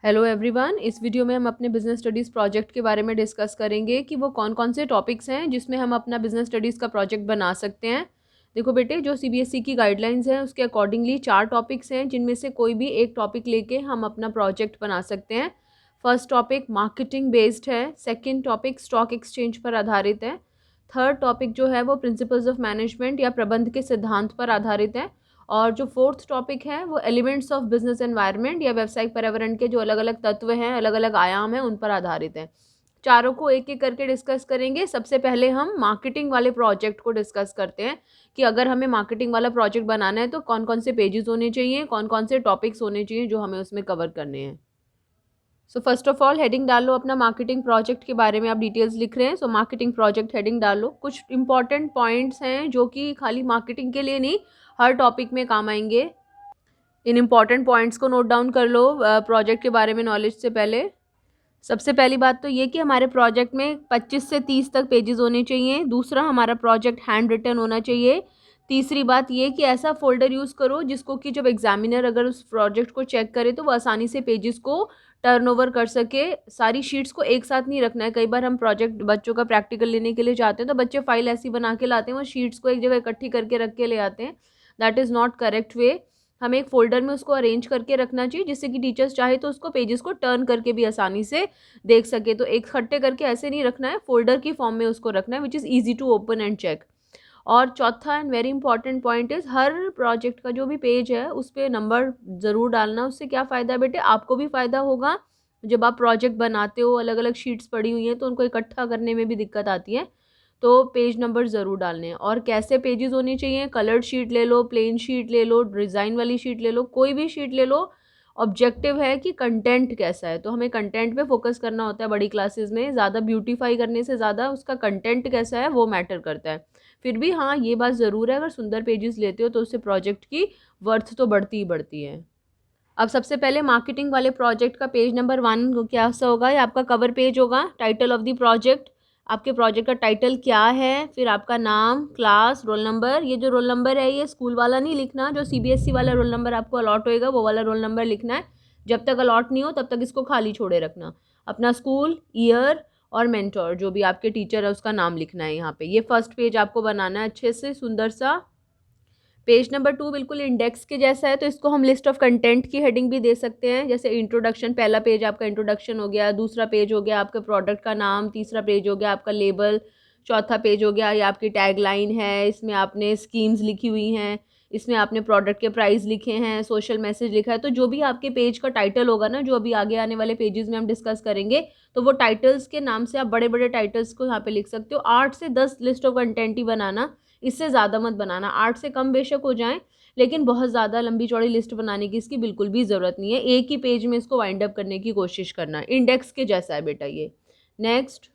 Hello everyone. इस video में हम अपने बिजनेस स्टडीज़ प्रोजेक्ट के बारे में डिस्कस करेंगे कि वो कौन कौन से टॉपिक्स हैं जिसमें हम अपना बिजनेस स्टडीज़ का प्रोजेक्ट बना सकते हैं। देखो बेटे, जो सीबीएसई की गाइडलाइंस हैं उसके अकॉर्डिंगली 4 टॉपिक्स हैं जिनमें से कोई भी एक टॉपिक लेके हम अपना प्रोजेक्ट बना सकते हैं। फर्स्ट टॉपिक मार्केटिंग बेस्ड है, सेकेंड टॉपिक स्टॉक एक्सचेंज पर आधारित है, थर्ड टॉपिक जो है वो प्रिंसिपल्स ऑफ मैनेजमेंट या प्रबंध के सिद्धांत पर आधारित है, और जो फोर्थ टॉपिक है वो एलिमेंट्स ऑफ बिजनेस एनवायरनमेंट या व्यावसायिक पर्यावरण के जो अलग अलग तत्व हैं, अलग अलग आयाम हैं, उन पर आधारित है। चारों को एक एक करके डिस्कस करेंगे। सबसे पहले हम मार्केटिंग वाले प्रोजेक्ट को डिस्कस करते हैं कि अगर हमें मार्केटिंग वाला प्रोजेक्ट बनाना है तो कौन कौन से पेजेस होने चाहिए, कौन कौन से टॉपिक्स होने चाहिए जो हमें उसमें कवर करने हैं। So first of all heading डाल लो अपना, मार्केटिंग प्रोजेक्ट के बारे में आप डिटेल्स लिख रहे हैं। सो मार्केटिंग प्रोजेक्ट हेडिंग डाल लो। कुछ इंपॉर्टेंट पॉइंट्स हैं जो कि खाली मार्केटिंग के लिए नहीं, हर टॉपिक में काम आएंगे। इन इम्पॉर्टेंट पॉइंट्स को नोट डाउन कर लो प्रोजेक्ट के बारे में नॉलेज से पहले। सबसे पहली बात तो ये कि हमारे प्रोजेक्ट में 25 से 30 तक पेजेस होने चाहिए। दूसरा, हमारा प्रोजेक्ट हैंड रिटन होना चाहिए। तीसरी बात ये कि ऐसा फोल्डर यूज़ करो जिसको कि जब एग्जामिनर अगर उस प्रोजेक्ट को चेक करे तो वो आसानी से पेजेस को टर्न ओवर कर सके। सारी शीट्स को एक साथ नहीं रखना है। कई बार हम प्रोजेक्ट बच्चों का प्रैक्टिकल लेने के लिए जाते हैं तो बच्चे फाइल ऐसी बना के लाते हैं, वो शीट्स को एक जगह इकट्ठी करके रख के ले आते हैं। That is not correct way. हमें एक फोल्डर में उसको अरेंज करके रखना चाहिए जिससे कि टीचर्स चाहे तो उसको पेजेस को टर्न करके भी आसानी से देख सके। तो एक खट्टे करके ऐसे नहीं रखना है, फोल्डर की फॉर्म में उसको रखना है, which is easy to open and check. और चौथा and very important point is हर प्रोजेक्ट का जो भी पेज है उस पर नंबर ज़रूर डालना। उससे क्या फ़ायदा है बेटे, आपको भी फ़ायदा होगा। जब आप प्रोजेक्ट बनाते हो, अलग अलग शीट्स पड़ी हुई हैं तो उनको इकट्ठा करने में भी दिक्कत आती है। तो पेज नंबर ज़रूर डालने हैं। और कैसे पेजेस होने चाहिए, कलर्ड शीट ले लो, प्लेन शीट ले लो, डिज़ाइन वाली शीट ले लो, कोई भी शीट ले लो। ऑब्जेक्टिव है कि कंटेंट कैसा है, तो हमें कंटेंट पे फोकस करना होता है। बड़ी क्लासेस में ज़्यादा ब्यूटीफाई करने से ज़्यादा उसका कंटेंट कैसा है वो मैटर करता है। फिर भी हाँ, ये बात ज़रूर है, अगर सुंदर पेजेस लेते हो तो उससे प्रोजेक्ट की वर्थ तो बढ़ती ही बढ़ती है। अब सबसे पहले मार्केटिंग वाले प्रोजेक्ट का पेज नंबर 1 क्या सा होगा, ये आपका कवर पेज होगा। टाइटल ऑफ द प्रोजेक्ट, आपके प्रोजेक्ट का टाइटल क्या है, फिर आपका नाम, क्लास, रोल नंबर। ये जो रोल नंबर है ये स्कूल वाला नहीं लिखना, जो सीबीएसई वाला रोल नंबर आपको अलॉट होएगा वो वाला रोल नंबर लिखना है। जब तक अलॉट नहीं हो तब तक इसको खाली छोड़े रखना। अपना स्कूल, ईयर और मेंटोर जो भी आपके टीचर है उसका नाम लिखना है यहाँ पे। ये फर्स्ट पेज आपको बनाना है अच्छे से सुंदर सा। पेज नंबर 2 बिल्कुल इंडेक्स के जैसा है, तो इसको हम लिस्ट ऑफ कंटेंट की हेडिंग भी दे सकते हैं। जैसे इंट्रोडक्शन, पहला पेज आपका इंट्रोडक्शन हो गया, दूसरा पेज हो गया आपके प्रोडक्ट का नाम, तीसरा पेज हो गया आपका लेबल, चौथा पेज हो गया ये आपकी टैगलाइन है, इसमें आपने स्कीम्स लिखी हुई हैं, इसमें आपने प्रोडक्ट के प्राइस लिखे हैं, सोशल मैसेज लिखा है। तो जो भी आपके पेज का टाइटल होगा ना, जो अभी आगे आने वाले पेजेस में हम डिस्कस करेंगे, तो वो टाइटल्स के नाम से आप बड़े बड़े टाइटल्स को यहाँ पे लिख सकते हो। 8 से 10 लिस्ट ऑफ कंटेंट ही बनाना, इससे ज़्यादा मत बनाना। 8 से कम बेशक हो जाएं, लेकिन बहुत ज़्यादा लंबी चौड़ी लिस्ट बनाने की इसकी बिल्कुल भी ज़रूरत नहीं है। एक ही पेज में इसको वाइंड अप करने की कोशिश करना। इंडेक्स के जैसा है बेटा ये। नेक्स्ट,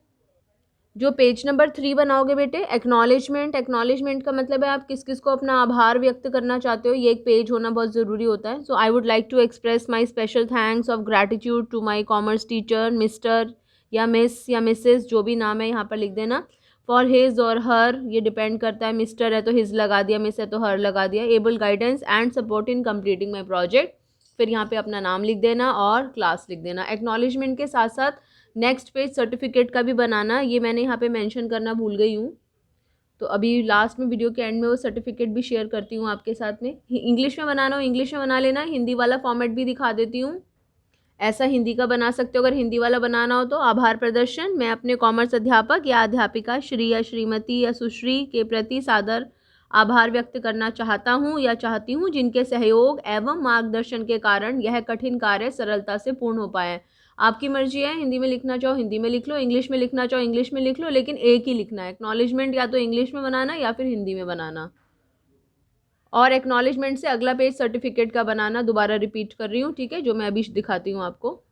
जो पेज नंबर 3 बनाओगे बेटे, एक्नॉलेजमेंट। एक्नॉलेजमेंट का मतलब है आप किस किस को अपना आभार व्यक्त करना चाहते हो, ये एक पेज होना बहुत ज़रूरी होता है। So I would like to express my special thanks of gratitude to my commerce teacher mister या मिस या मिसेस, जो भी नाम है यहाँ पर लिख देना। फॉर हिज और हर, ये डिपेंड करता है, मिस्टर है तो हिज लगा दिया, मिस है तो हर लगा दिया। Able guidance and support in completing my project, फिर यहाँ पे अपना नाम लिख देना और क्लास लिख देना। एक्नॉलेजमेंट के साथ साथ नेक्स्ट पेज सर्टिफिकेट का भी बनाना, ये मैंने यहाँ पे मेंशन करना भूल गई हूँ, तो अभी लास्ट में वीडियो के एंड में वो सर्टिफिकेट भी शेयर करती हूँ आपके साथ में। इंग्लिश में बनाना हो इंग्लिश में बना लेना, हिंदी वाला फॉर्मेट भी दिखा देती हूँ। ऐसा हिंदी का बना सकते हो। अगर हिंदी वाला बनाना हो तो आभार प्रदर्शन, मैं अपने कॉमर्स अध्यापक या अध्यापिका श्री या श्रीमती या सुश्री के प्रति सादर आभार व्यक्त करना चाहता हूँ या चाहती हूँ, जिनके सहयोग एवं मार्गदर्शन के कारण यह कठिन कार्य सरलता से पूर्ण हो पाए। आपकी मर्जी है, हिंदी में लिखना चाहो हिंदी में लिख लो, इंग्लिश में लिखना चाहो इंग्लिश में लिख लो, लेकिन एक ही लिखना है। एक्नॉलेजमेंट या तो इंग्लिश में बनाना या फिर हिंदी में बनाना। और एक्नॉलेजमेंट से अगला पेज सर्टिफिकेट का बनाना, दोबारा रिपीट कर रही हूँ, ठीक है, जो मैं अभी दिखाती हूँ आपको।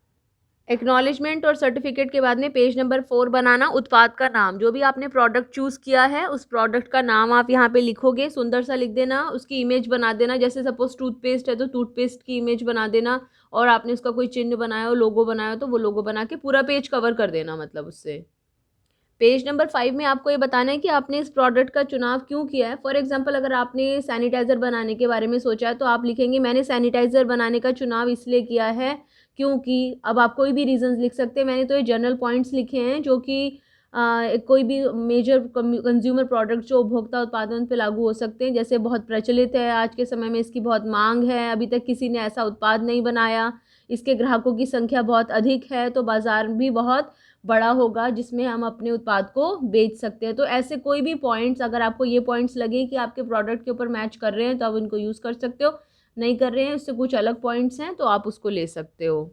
एक्नॉलेजमेंट और सर्टिफिकेट के बाद में पेज नंबर 4 बनाना, उत्पाद का नाम। जो भी आपने प्रोडक्ट चूज़ किया है उस प्रोडक्ट का नाम आप यहाँ पे लिखोगे, सुंदर सा लिख देना, उसकी इमेज बना देना। जैसे सपोज टूथपेस्ट है तो टूथपेस्ट की इमेज बना देना, और आपने उसका कोई चिन्ह बनाया हो, लोगो बनाया हो, तो वो लोगो बना के पूरा पेज कवर कर देना, मतलब उससे। पेज नंबर 5 में आपको ये बताना है कि आपने इस प्रोडक्ट का चुनाव क्यों किया है। फॉर एग्जांपल, अगर आपने सैनिटाइज़र बनाने के बारे में सोचा है तो आप लिखेंगे मैंने सैनिटाइज़र बनाने का चुनाव इसलिए किया है क्योंकि अब आप कोई भी रीजंस लिख सकते हैं, मैंने तो ये जनरल पॉइंट्स लिखे हैं जो कि कोई भी मेजर कंज्यूमर प्रोडक्ट जो उपभोक्ता उत्पादन पे लागू हो सकते हैं। जैसे बहुत प्रचलित है आज के समय में, इसकी बहुत मांग है, अभी तक किसी ने ऐसा उत्पाद नहीं बनाया, इसके ग्राहकों की संख्या बहुत अधिक है, तो बाजार भी बहुत बड़ा होगा जिसमें हम अपने उत्पाद को बेच सकते हैं। तो ऐसे कोई भी पॉइंट्स, अगर आपको ये पॉइंट्स लगे कि आपके प्रोडक्ट के ऊपर मैच कर रहे हैं तो आप उनको यूज़ कर सकते हो, नहीं कर रहे हैं उससे कुछ अलग पॉइंट्स हैं तो आप उसको ले सकते हो।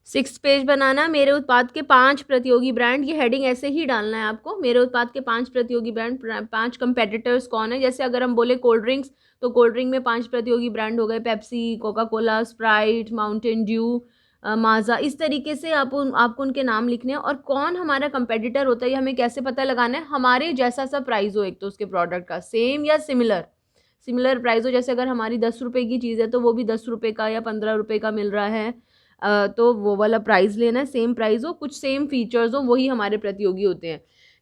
6 पेज बनाना, मेरे उत्पाद के 5 प्रतियोगी ब्रांड, ये हेडिंग ऐसे ही डालना है आपको। मेरे उत्पाद के 5 प्रतियोगी ब्रांड, 5 कंपेटिटर्स कौन है। जैसे अगर हम बोले कोल्ड ड्रिंक्स, तो कोल्ड ड्रिंक में 5 प्रतियोगी ब्रांड हो गए, Pepsi, Coca Cola, Sprite, Mountain Dew, Maaza. इस तरीके से आपको उनके नाम लिखने हैं। और कौन हमारा कंपेटिटर होता है ये हमें कैसे पता लगाना है, हमारे जैसा सा प्राइस हो एक तो उसके प्रोडक्ट का, सेम या सिमिलर प्राइस हो। जैसे अगर हमारी 10 रुपये की चीज़ है तो वो भी 10 रुपये का या 15 रुपये का मिल रहा है, तो वो वाला प्राइस लेना है, सेम प्राइस हो, कुछ सेम फीचर्स हो, वही हमारे प्रतियोगी होते हैं।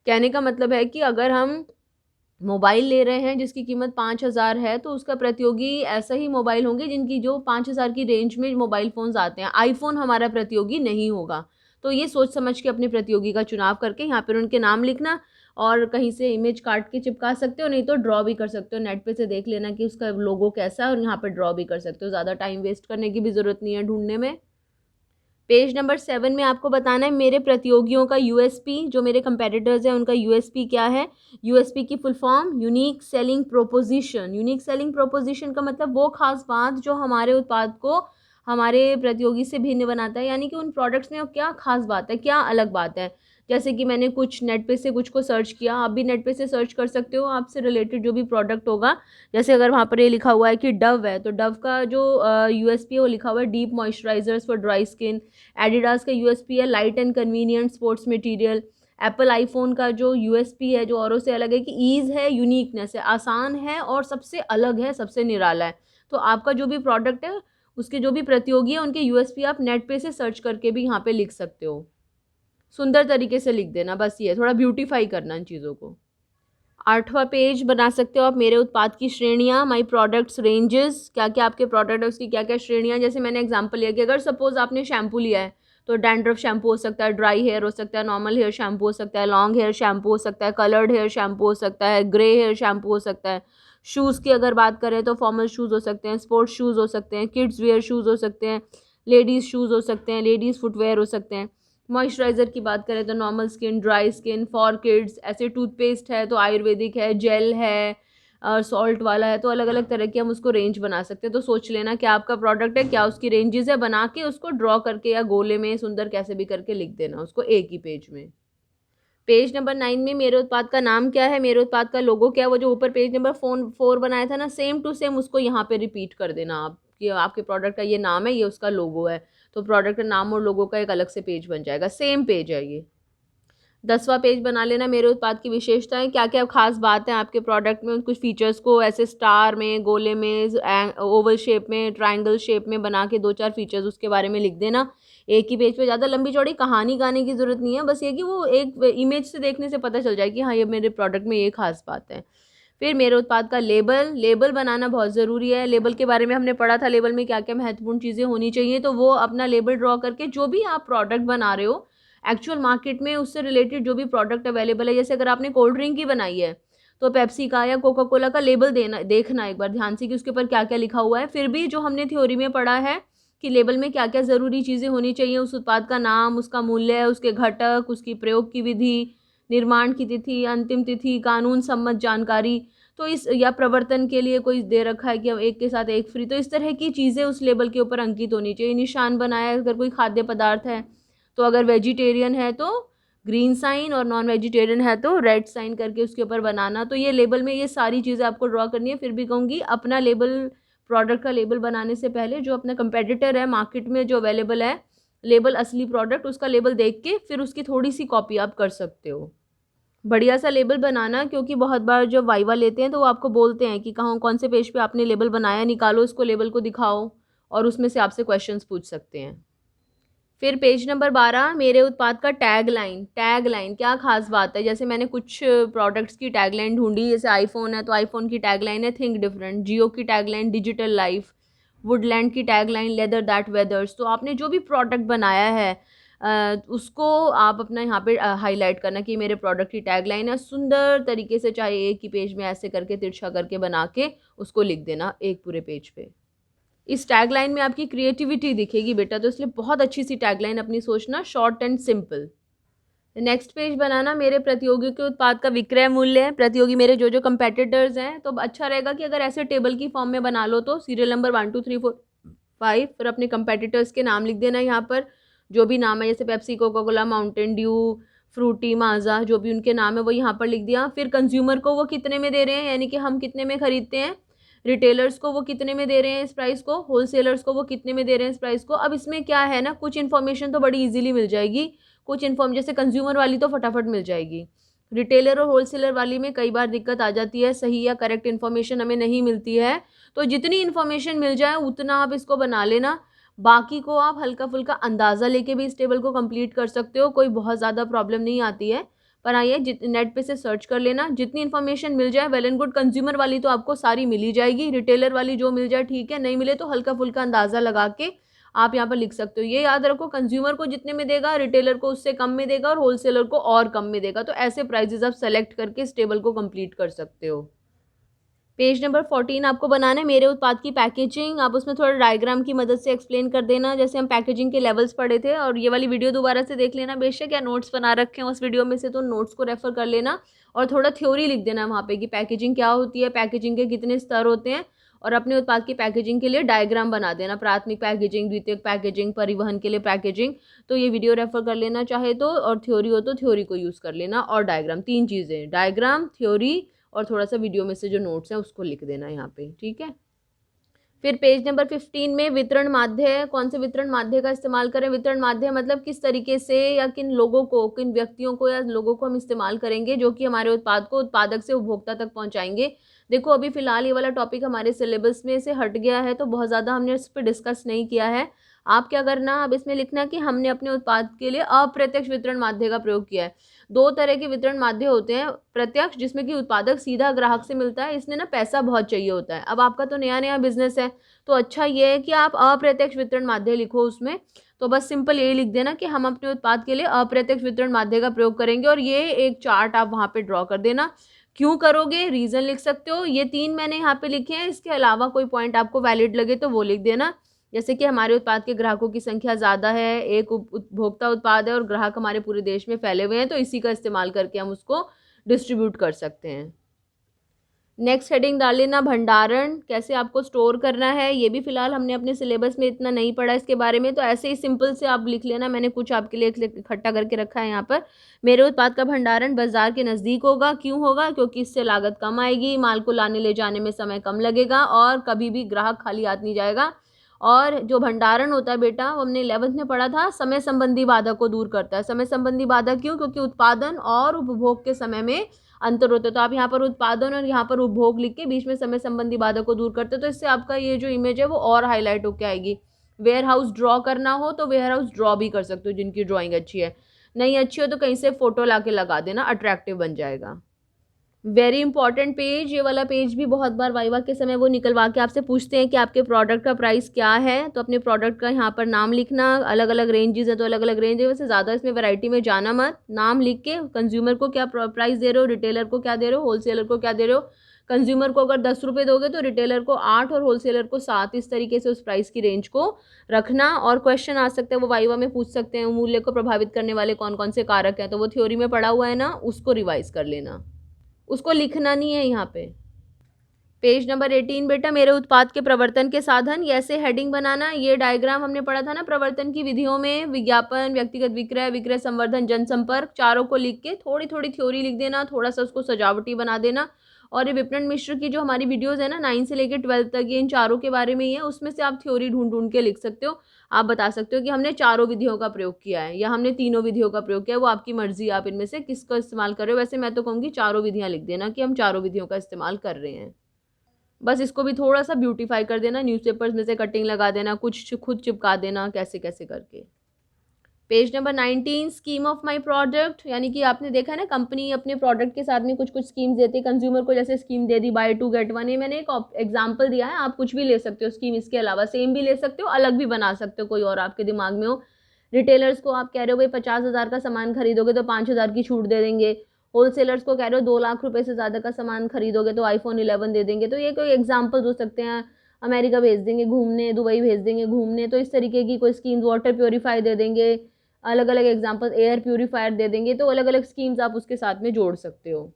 कहने का मतलब है कि अगर हम मोबाइल ले रहे हैं जिसकी कीमत 5,000 है तो उसका प्रतियोगी ऐसा ही मोबाइल होंगे जिनकी जो 5,000 की रेंज में मोबाइल फ़ोन्स आते हैं। आईफोन हमारा प्रतियोगी नहीं होगा। तो ये सोच समझ के अपने प्रतियोगी का चुनाव करके यहाँ पर उनके नाम लिखना, और कहीं से इमेज काट के चिपका सकते हो, नहीं तो ड्रॉ भी कर सकते हो, नेट पे से देख लेना कि उसका लोगो कैसा है और यहाँ पर ड्रॉ भी कर सकते हो। ज़्यादा टाइम वेस्ट करने की भी ज़रूरत नहीं है ढूंढने में। पेज नंबर 7 में आपको बताना है मेरे प्रतियोगियों का यूएसपी, जो मेरे कंपेटिटर्स हैं उनका यूएसपी क्या है। यूएसपी की full form unique selling proposition. Unique selling proposition का मतलब वो खास बात जो हमारे उत्पाद को हमारे प्रतियोगी से भिन्न बनाता है, यानी कि उन प्रोडक्ट्स में क्या खास बात है, क्या अलग बात है। जैसे कि मैंने कुछ नेट पे से कुछ को सर्च किया, आप भी नेट पे से सर्च कर सकते हो, आपसे रिलेटेड जो भी प्रोडक्ट होगा। जैसे अगर वहाँ पर ये लिखा हुआ है कि डव है, तो डव का जो यूएसपी है वो लिखा हुआ है deep moisturisers for dry skin. Adidas का यूएसपी है light and convenient sports material. Apple iPhone का जो यूएसपी है जो औरों से अलग है कि ईज़ है, यूनिकनेस है, आसान है और सबसे अलग है, सबसे निराला है। तो आपका जो भी प्रोडक्ट है उसके जो भी प्रतियोगी है उनके यूएसपी आप नेट पे से सर्च करके भी यहाँ पे लिख सकते हो। सुंदर तरीके से लिख देना, बस ये थोड़ा ब्यूटीफाई करना इन चीज़ों को। 8वां पेज बना सकते हो आप मेरे उत्पाद की श्रेणियाँ, माई प्रोडक्ट्स रेंजेस, क्या क्या आपके प्रोडक्ट है उसकी क्या क्या श्रेणियाँ। जैसे मैंने एग्जांपल लिया कि अगर सपोज आपने शैम्पू लिया है तो डैंड्रफ शैम्पू हो सकता है, ड्राई हेयर हो सकता है, नॉर्मल हेयर शैम्पू हो सकता है, लॉन्ग हेयर शैम्पू हो सकता है, कलर्ड हेयर शैम्पू हो सकता है, ग्रे हेयर शैम्पू हो सकता है। शूज़ की अगर बात करें तो फॉर्मल शूज़ हो सकते हैं, स्पोर्ट्स शूज़ हो सकते हैं, किड्स वेयर शूज़ हो सकते हैं, लेडीज़ शूज़ हो सकते हैं, लेडीज़ फुटवेयर हो सकते हैं। मॉइस्चराइज़र की बात करें तो normal skin, dry skin, for kids. ऐसे टूथपेस्ट है तो आयुर्वेदिक है, जेल है, सॉल्ट वाला है, तो अलग अलग तरह की हम उसको रेंज बना सकते हैं। तो सोच लेना क्या आपका प्रोडक्ट है, क्या उसकी रेंजेस है, बना के उसको ड्रॉ करके या गोले में सुंदर कैसे भी करके लिख देना उसको एक ही पेज में। पेज नंबर 9 में मेरे उत्पाद का नाम क्या है, मेरे उत्पाद का लोगो क्या है, वो जो ऊपर पेज नंबर 4 बनाया था ना, सेम टू सेम उसको यहाँ पे रिपीट कर देना आप कि आपके प्रोडक्ट का ये नाम है, ये उसका लोगो है। तो प्रोडक्ट का नाम और लोगो का एक अलग से पेज बन जाएगा, सेम पेज है ये। 10वां पेज बना लेना मेरे उत्पाद की विशेषताएं, क्या क्या खास बात है आपके प्रोडक्ट में, कुछ फीचर्स को ऐसे स्टार में, गोले में, ओवल शेप में, ट्रायंगल शेप में बना के 2-4 फीचर्स उसके बारे में लिख देना एक ही पेज पे। ज़्यादा लंबी चौड़ी कहानी गाने की ज़रूरत नहीं है, बस ये कि वो एक इमेज से देखने से पता चल जाए कि हाँ ये मेरे प्रोडक्ट में ये खास बात है। फिर मेरे उत्पाद का लेबल बनाना बहुत ज़रूरी है। लेबल के बारे में हमने पढ़ा था, लेबल में क्या क्या महत्वपूर्ण चीज़ें होनी चाहिए, तो वो अपना लेबल ड्रॉ करके जो भी आप प्रोडक्ट बना रहे हो एक्चुअल मार्केट में उससे रिलेटेड जो भी प्रोडक्ट अवेलेबल है, जैसे अगर आपने कोल्ड ड्रिंक की बनाई है तो पेप्सी का या कोका कोला का लेबल देखना एक बार ध्यान से कि उसके ऊपर क्या क्या लिखा हुआ है। फिर भी जो हमने थ्योरी में पढ़ा है कि लेबल में क्या क्या ज़रूरी चीज़ें होनी चाहिए, उस उत्पाद का नाम, उसका मूल्य, उसके घटक, उसकी प्रयोग की विधि, निर्माण की तिथि, अंतिम तिथि, कानून सम्मत जानकारी, तो इस या प्रवर्तन के लिए कोई दे रखा है कि अब एक के साथ एक फ्री, तो इस तरह की चीज़ें उस लेबल के ऊपर अंकित होनी चाहिए। निशान बनाया अगर कोई खाद्य पदार्थ है तो अगर वेजिटेरियन है तो ग्रीन साइन और नॉन वेजिटेरियन है तो रेड साइन करके उसके ऊपर बनाना। तो ये लेबल में ये सारी चीज़ें आपको ड्रॉ करनी है। फिर भी कहूँगी अपना लेबल, प्रोडक्ट का लेबल बनाने से पहले जो अपना कंपेटिटर है मार्केट में जो अवेलेबल है लेबल, असली प्रोडक्ट उसका लेबल देख के फिर उसकी थोड़ी सी कॉपी आप कर सकते हो। बढ़िया सा लेबल बनाना, क्योंकि बहुत बार जब वाइवा लेते हैं तो वो आपको बोलते हैं कि कहाँ कौन से पेज पे आपने लेबल बनाया, निकालो उसको, लेबल को दिखाओ, और उसमें से आपसे क्वेश्चंस पूछ सकते हैं। फिर पेज नंबर 12 मेरे उत्पाद का टैगलाइन क्या खास बात है। जैसे मैंने कुछ प्रोडक्ट्स की टैगलाइन ढूंढी, जैसे आईफोन है तो आईफोन की टैगलाइन है थिंक डिफरेंट, जियो की टैगलाइन डिजिटल लाइफ, वुडलैंड की टैगलाइन लेदर दैट वेदर्स। तो आपने जो भी प्रोडक्ट बनाया है उसको आप अपना यहाँ पे हाईलाइट करना कि मेरे प्रोडक्ट की टैगलाइन है, सुंदर तरीके से चाहे एक ही पेज में ऐसे करके तिरछा करके बना के उसको लिख देना एक पूरे पेज पे। इस टैगलाइन में आपकी क्रिएटिविटी दिखेगी बेटा, तो इसलिए बहुत अच्छी सी टैगलाइन अपनी सोचना, short and simple. Next page बनाना, मेरे प्रतियोगी के उत्पाद का विक्रय मूल्य है, प्रतियोगी मेरे जो जो कंपेटिटर्स हैं। तो अच्छा रहेगा कि अगर ऐसे टेबल की फॉर्म में बना लो तो सीरियल नंबर 1 2 3 4 5, फिर अपने कंपेटिटर्स के नाम लिख देना यहाँ पर, जो भी नाम है, जैसे Pepsi, Coca Cola, Mountain Dew, Frooti, Maaza, जो भी उनके नाम है वो यहाँ पर लिख दिया। फिर कंज्यूमर को वो कितने में दे रहे हैं, यानी कि हम कितने में खरीदते हैं, रिटेलर्स को वो कितने में दे रहे हैं इस प्राइस को, होलसेलर्स को वो कितने में दे रहे हैं इस प्राइस को। अब इसमें क्या है ना, कुछ इन्फॉर्मेशन तो बड़ी इजीली मिल जाएगी, कुछ इन्फॉर्म जैसे कंज्यूमर वाली तो फटाफट मिल जाएगी, रिटेलर और होलसेलर वाली में कई बार दिक्कत आ जाती है, सही या करेक्ट इन्फॉर्मेशन हमें नहीं मिलती है। तो जितनी इन्फॉर्मेशन मिल जाए उतना आप इसको बना लेना, बाकी को आप हल्का फुल्का अंदाज़ा लेके भी इस टेबल को कंप्लीट कर सकते हो, कोई बहुत ज़्यादा प्रॉब्लम नहीं आती है। पर आइए नेट पे से सर्च कर लेना, जितनी इन्फॉर्मेशन मिल जाए वेल एंड गुड। कंज्यूमर वाली तो आपको सारी मिल ही जाएगी, रिटेलर वाली जो मिल जाए ठीक है, नहीं मिले तो हल्का फुल्का अंदाज़ा लगा के आप यहाँ पर लिख सकते हो। ये याद रखो, कंज्यूमर को जितने में देगा, रिटेलर को उससे कम में देगा और होलसेलर को और कम में देगा। तो ऐसे प्राइजेस आप सेलेक्ट करके इस टेबल को कंप्लीट कर सकते हो। पेज नंबर 14 आपको बनाना है मेरे उत्पाद की पैकेजिंग। आप उसमें थोड़ा डायग्राम की मदद से एक्सप्लेन कर देना, जैसे हम पैकेजिंग के लेवल्स पढ़े थे। और ये वाली वीडियो दोबारा से देख लेना बेशक, या नोट्स बना रखे हैं उस वीडियो में से तो नोट्स को रेफर कर लेना, और थोड़ा थ्योरी लिख देना वहाँ पे कि पैकेजिंग क्या होती है, पैकेजिंग के कितने स्तर होते हैं, और अपने उत्पाद की पैकेजिंग के लिए डायग्राम बना देना, प्राथमिक पैकेजिंग, द्वितीयक पैकेजिंग, परिवहन के लिए पैकेजिंग। तो ये वीडियो रेफर कर लेना चाहे तो, और थ्योरी हो तो थ्योरी को यूज़ कर लेना, और डायग्राम, तीन चीज़ें, डायग्राम, थ्योरी और थोड़ा सा वीडियो में से जो नोट्स हैं उसको लिख देना यहाँ पे, ठीक है। फिर पेज नंबर 15 में वितरण माध्य है, कौन से वितरण माध्य का इस्तेमाल करें। वितरण माध्य मतलब किस तरीके से या किन लोगों को, किन व्यक्तियों को या लोगों को हम इस्तेमाल करेंगे जो कि हमारे उत्पाद को उत्पादक से उपभोक्ता तक पहुंचाएंगे। देखो अभी फिलहाल ये वाला टॉपिक हमारे सिलेबस में से हट गया है, तो बहुत ज़्यादा हमने इस पर डिस्कस नहीं किया है। आप क्या करना, अब इसमें लिखना कि हमने अपने उत्पाद के लिए अप्रत्यक्ष वितरण माध्य का प्रयोग किया है। दो तरह के वितरण माध्य होते हैं, प्रत्यक्ष जिसमें कि उत्पादक सीधा ग्राहक से मिलता है, इसने ना पैसा बहुत चाहिए होता है। अब आपका तो नया नया बिजनेस है, तो अच्छा ये है कि आप अप्रत्यक्ष वितरण माध्य लिखो उसमें। तो बस सिंपल यही लिख देना कि हम अपने उत्पाद के लिए अप्रत्यक्ष वितरण माध्य का प्रयोग करेंगे, और ये एक चार्ट आप वहाँ पे ड्रॉ कर देना। क्यों करोगे, रीज़न लिख सकते हो। ये तीन मैंने यहाँ पे लिखे हैं, इसके अलावा कोई पॉइंट आपको वैलिड लगे तो वो लिख देना। जैसे कि हमारे उत्पाद के ग्राहकों की संख्या ज़्यादा है, एक उपभोक्ता उत्पाद है और ग्राहक हमारे पूरे देश में फैले हुए हैं, तो इसी का इस्तेमाल करके हम उसको डिस्ट्रीब्यूट कर सकते हैं। नेक्स्ट हेडिंग डाल लेना भंडारण, कैसे आपको स्टोर करना है। ये भी फिलहाल हमने अपने सिलेबस में इतना नहीं पढ़ा इसके बारे में, तो ऐसे ही सिंपल से आप लिख लेना। मैंने कुछ आपके लिए इकट्ठा करके रखा है यहाँ पर। मेरे उत्पाद का भंडारण बाजार के नज़दीक होगा। क्यों होगा, क्योंकि इससे लागत कम आएगी, माल को लाने ले जाने में समय कम लगेगा, और कभी भी ग्राहक खाली हाथ नहीं जाएगा। और जो भंडारण होता है बेटा, वो हमने 11th में पढ़ा था, समय संबंधी बाधा को दूर करता है। समय संबंधी बाधा क्यों, क्योंकि उत्पादन और उपभोग के समय में अंतर होता है। तो आप यहाँ पर उत्पादन और यहाँ पर उपभोग लिख के बीच में समय संबंधी बाधा को दूर करते हो, तो इससे आपका ये जो इमेज है वो और हाईलाइट होकर आएगी। वेयर हाउस ड्रॉ करना हो तो वेयर हाउस ड्रॉ भी कर सकते हो, जिनकी ड्राइंग अच्छी है। नहीं अच्छी हो तो कहीं से फोटो ला के लगा देना, अट्रैक्टिव बन जाएगा। वेरी इंपॉर्टेंट पेज, ये वाला पेज भी बहुत बार वाइवा के समय वो निकलवा के आपसे पूछते हैं कि आपके प्रोडक्ट का प्राइस क्या है। तो अपने प्रोडक्ट का यहाँ पर नाम लिखना, अलग अलग रेंजेस है तो अलग अलग रेंज है, वैसे ज़्यादा इसमें वैरायटी में जाना मत। नाम लिख के कंज्यूमर को क्या प्राइस दे रहे हो, रिटेलर को क्या दे रहे हो, होलसेलर को क्या दे रहे हो। कंज्यूमर को अगर 10 रुपये दोगे तो रिटेलर को 8 और होलसेलर को 7, इस तरीके से उस प्राइस की रेंज को रखना। और क्वेश्चन आ सकते हैं, वो वाइवा में पूछ सकते हैं, मूल्य को प्रभावित करने वाले कौन कौन से कारक हैं, तो वो थ्योरी में पढ़ा हुआ है ना, उसको रिवाइज कर लेना, उसको लिखना नहीं है यहाँ पे। पेज नंबर 18 बेटा, मेरे उत्पाद के प्रवर्तन के साधन, ये ऐसे हेडिंग बनाना। ये डायग्राम हमने पढ़ा था ना प्रवर्तन की विधियों में, विज्ञापन, व्यक्तिगत विक्रय, विक्रय संवर्धन, जनसंपर्क, चारों को लिख के थोड़ी थोड़ी थ्योरी लिख देना, थोड़ा सा उसको सजावटी बना देना। और ये विपणन मिश्र की जो हमारी वीडियोज़ है ना 9 से लेकर 12 तक, ये इन चारों के बारे में ही है, उसमें से आप थ्योरी ढूंढ ढूंढ के लिख सकते हो। आप बता सकते हो कि हमने चारों विधियों का प्रयोग किया है या हमने तीनों विधियों का प्रयोग किया है, वो आपकी मर्जी, आप इनमें से किसका इस्तेमाल कर रहे हो। वैसे मैं तो कहूँगी चारों विधियाँ लिख देना कि हम चारों विधियों का इस्तेमाल कर रहे हैं। बस इसको भी थोड़ा सा ब्यूटीफाई कर देना, न्यूज़पेपर्स में से कटिंग लगा देना, कुछ खुद चिपका देना, कैसे कैसे करके। Page number 19, scheme of my product, यानी कि आपने देखा है ना कंपनी अपने प्रोडक्ट के साथ में कुछ कुछ स्कीम्स देती है कंज्यूमर को, जैसे स्कीम दे दी बाय 2 गेट 1। ये मैंने एक एग्जांपल दिया है, आप कुछ भी ले सकते हो स्कीम, इसके अलावा सेम भी ले सकते हो, अलग भी बना सकते हो, कोई और आपके दिमाग में हो। रिटेलर्स को आप कह रहे हो भाई 50,000 का सामान खरीदोगे तो 5,000 की छूट दे देंगे। होलसेलर्स को कह रहे हो 2 लाख रुपए से ज़्यादा का सामान खरीदोगे तो आईफोन 11 दे देंगे। तो ये कोई एग्जाम्पल हो सकते हैं। अमेरिका भेज देंगे घूमने, दुबई भेज देंगे घूमने, तो इस तरीके की कोई स्कीम्स, वाटर प्योरीफाई दे देंगे, अलग अलग एग्जाम्पल, एयर प्यूरीफायर दे देंगे, तो अलग अलग स्कीम्स आप उसके साथ में जोड़ सकते हो।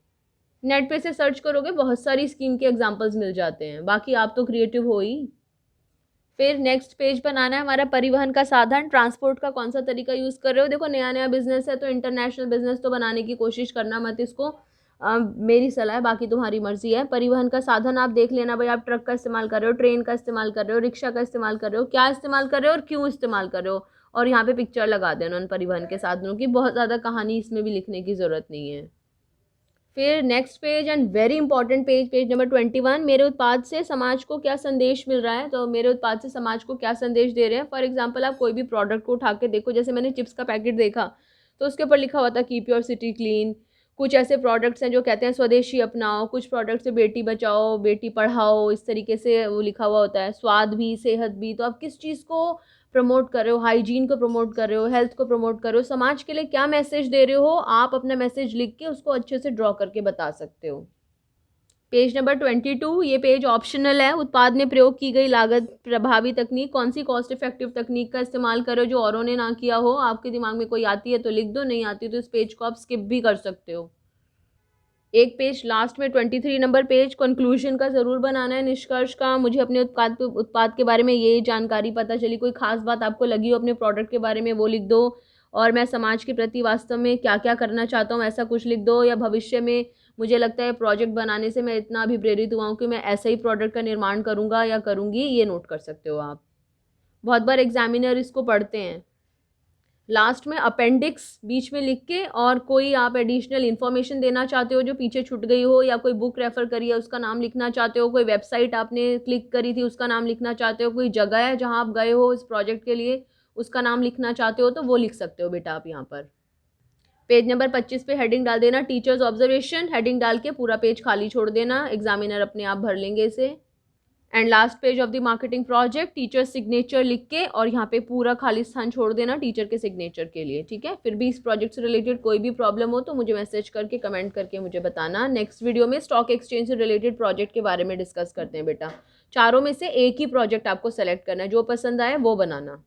नेट पे से सर्च करोगे बहुत सारी स्कीम के एग्जाम्पल्स मिल जाते हैं, बाकी आप तो क्रिएटिव हो ही। फिर नेक्स्ट पेज बनाना है हमारा परिवहन का साधन, ट्रांसपोर्ट का कौन सा तरीका यूज़ कर रहे हो। देखो नया नया बिजनेस है तो इंटरनेशनल बिजनेस तो बनाने की कोशिश करना मत इसको, मेरी सलाह है, बाकी तुम्हारी मर्जी है। परिवहन का साधन आप देख लेना भाई, आप ट्रक का इस्तेमाल कर रहे हो, ट्रेन का इस्तेमाल कर रहे हो, रिक्शा का इस्तेमाल कर रहे हो, क्या इस्तेमाल कर रहे हो और क्यों इस्तेमाल कर रहे हो, और यहाँ पे पिक्चर लगा देना उन परिवहन के साधनों की, बहुत ज़्यादा कहानी इसमें भी लिखने की ज़रूरत नहीं है। फिर next page and very important page, page number 21, मेरे उत्पाद से समाज को क्या संदेश मिल रहा है। तो मेरे उत्पाद से समाज को क्या संदेश दे रहे हैं। फॉर एग्जांपल आप कोई भी प्रोडक्ट को उठा के देखो, जैसे मैंने चिप्स का पैकेट देखा तो उसके ऊपर लिखा हुआ था कीप योर सिटी क्लीन। कुछ ऐसे प्रोडक्ट्स हैं जो कहते हैं स्वदेशी अपनाओ, कुछ प्रोडक्ट्स से बेटी बचाओ बेटी पढ़ाओ, इस तरीके से वो लिखा हुआ होता है, स्वाद भी सेहत भी। तो आप किस चीज़ को प्रमोट कर रहे हो, हाइजीन को प्रमोट कर रहे हो, हेल्थ को प्रमोट कर रहे हो, समाज के लिए क्या मैसेज दे रहे हो, आप अपना मैसेज लिख के उसको अच्छे से ड्रॉ करके बता सकते हो। पेज नंबर 22, ये पेज ऑप्शनल है। उत्पाद में प्रयोग की गई लागत प्रभावी तकनीक, कौन सी कॉस्ट इफेक्टिव तकनीक का इस्तेमाल करो जो औरों ने ना किया हो। आपके दिमाग में कोई आती है तो लिख दो, नहीं आती तो इस पेज को आप स्किप भी कर सकते हो। एक पेज लास्ट में 23 नंबर पेज, कंक्लूजन का ज़रूर बनाना है, निष्कर्ष का। मुझे अपने उत्पाद के बारे में ये जानकारी पता चली, कोई खास बात आपको लगी हो अपने प्रोडक्ट के बारे में वो लिख दो। और मैं समाज के प्रति वास्तव में क्या क्या करना चाहता हूँ ऐसा कुछ लिख दो। या भविष्य में मुझे लगता है प्रोजेक्ट बनाने से मैं इतना अभिप्रेरित हुआ हूँ कि मैं ऐसा ही प्रोडक्ट का निर्माण करूँगा या करूँगी, ये नोट कर सकते हो आप। बहुत बार एग्जामिनर इसको पढ़ते हैं। लास्ट में अपेंडिक्स बीच में लिख के, और कोई आप एडिशनल इन्फॉर्मेशन देना चाहते हो जो पीछे छूट गई हो, या कोई बुक रेफर करी है उसका नाम लिखना चाहते हो, कोई वेबसाइट आपने क्लिक करी थी उसका नाम लिखना चाहते हो, कोई जगह है जहां आप गए हो इस प्रोजेक्ट के लिए उसका नाम लिखना चाहते हो, तो वो लिख सकते हो बेटा आप यहाँ पर। पेज नंबर 25 पे हेडिंग डाल देना टीचर्स ऑब्जर्वेशन, हेडिंग डाल के पूरा पेज खाली छोड़ देना, एग्जामिनर अपने आप भर लेंगे इसे। And last page of the marketing project, teacher signature लिख के और यहाँ पे पूरा खाली स्थान छोड़ देना टीचर के सिग्नेचर के लिए। ठीक है, फिर भी इस प्रोजेक्ट से रिलेटेड कोई भी प्रॉब्लम हो तो मुझे मैसेज करके कमेंट करके मुझे बताना। नेक्स्ट वीडियो में स्टॉक एक्सचेंज से रिलेटेड प्रोजेक्ट के बारे में डिस्कस करते हैं बेटा। चारों में से एक ही प्रोजेक्ट आपको सेलेक्ट करना है, जो पसंद आए वो बनाना।